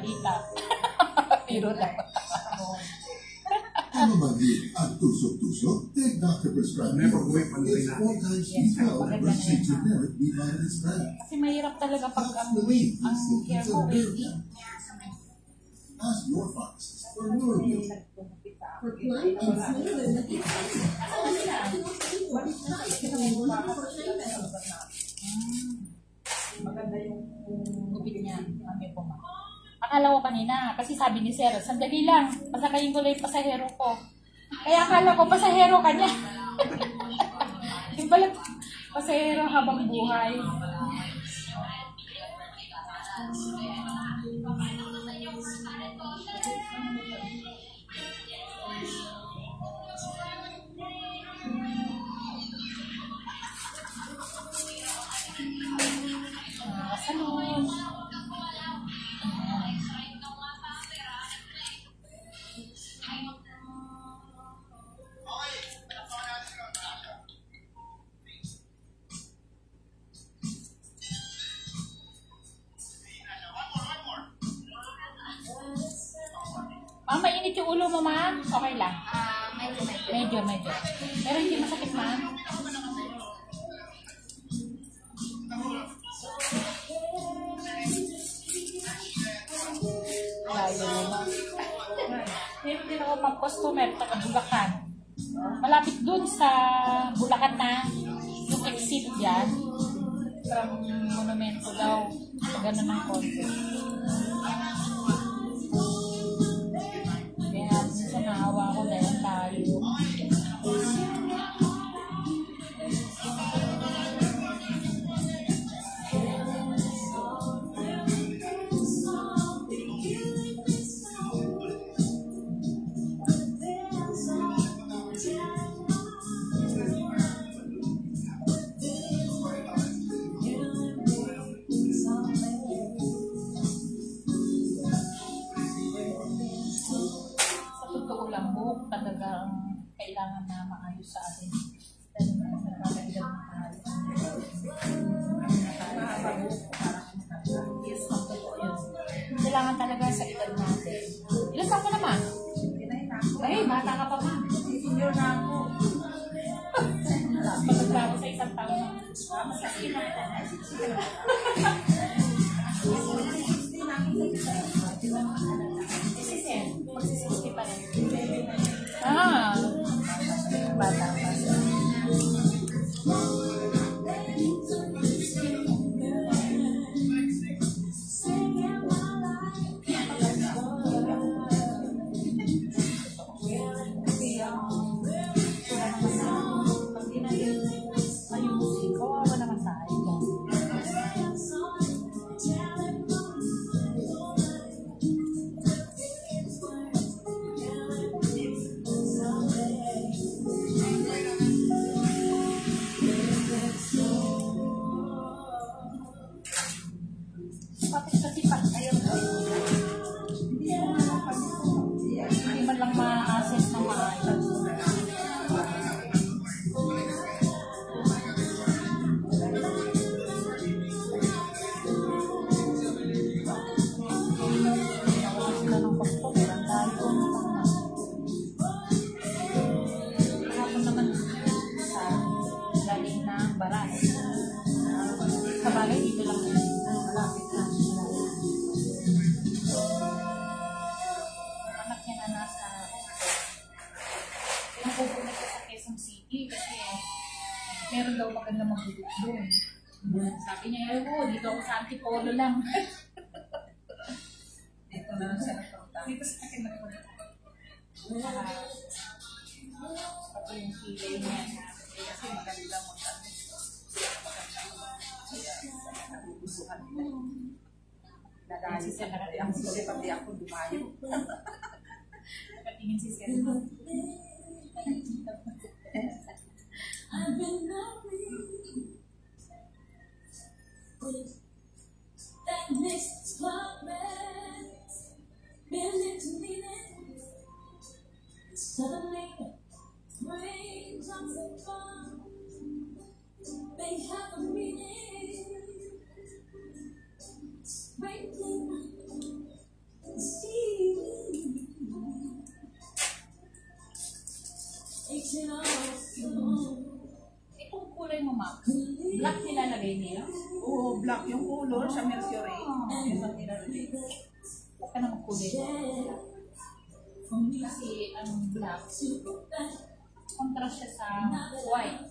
balita. Biro na. Ano ba di at tusok-tusok? Take Dr. Prescribe. It's 4 times B12 versus generic B-vitamin spread. Kasi mahirap talaga pag ang care mo waiting. Ask your pharmacist for your review. Maganda yung gupit niya. Akala ko kanina, kasi sabi ni Sir, sandali lang, pasakayin ko lang yung pasahero ko. Kaya akala ko, pasahero ka niya. Yung pala, pasahero habang buhay. Salud. Mainit yung ulo mo, ma'am? Okay lang. Medyo. Pero hindi masakit, ma'am? Layo naman. Meron din ako pang customer, taga Bulacan. Malapit dun sa Bulacan na yung exit dyan. From monumento daw. Ganun ng konti. Kaya minsan naawa ko dahil tayo. Talagang kailangan na maayos sa atin. Dahil nagkakailan na tayo. Kailangan talaga sa edad natin. Ilan taon ka naman? Ay, bata ka pa, ma'am. Senior na ako. Matagla ako sa isang taon na. Masakit na ako. Magsisisi pa rin. Bata pa. Meron daw maganda magbulot doon. Sabi niya, dito ako sa Antipolo lang. Dito na lang siya nagpunta. Dito sa akin nagpunta. Pati yung kilay niya. Kasi maganda mo siya. Nagugustuhan nila. Nadali siya nakati ang sisi pati ako dumayo. Nakatingin si Sir. I've been lonely with that mixed promise, meaning to meaning. Suddenly, raindrops that fall, they have a meaning. Sprinkling Reniel? Oo, black yung color sa Mercury. Huwag ka na magkulay. Kasi ang black, contrast siya sa white.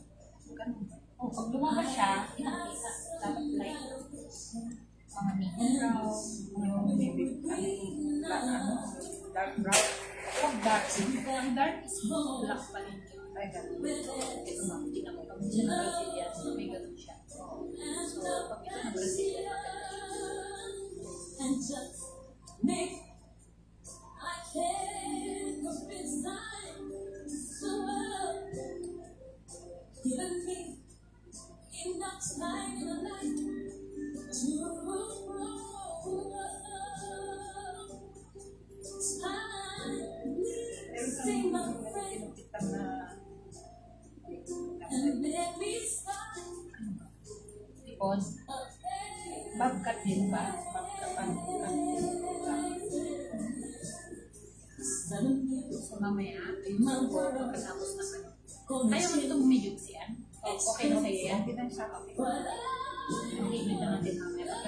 Ganun. Oh, pag lumabas siya, pinakita. Dapat light. Mga medium brown, Yung baby, black, dark brown. huwag dark. Ang dark is black pa rin. Ay, ganun. Ito nga, tingnan mo. Pag siya na Brazilian, may ganun siya. So, pag ito na Brazilian, And just make I can't convince time so given me enough time in a life to sing my praise and let me start tipon. Babkat din ba? Babkat. So, mamaya, yung pagkatapos na kayo. Ayaw mo nito bumiyog siya. Okay na sa'yo yan? Okay na siya. Okay. Okay, dito natin mamaya.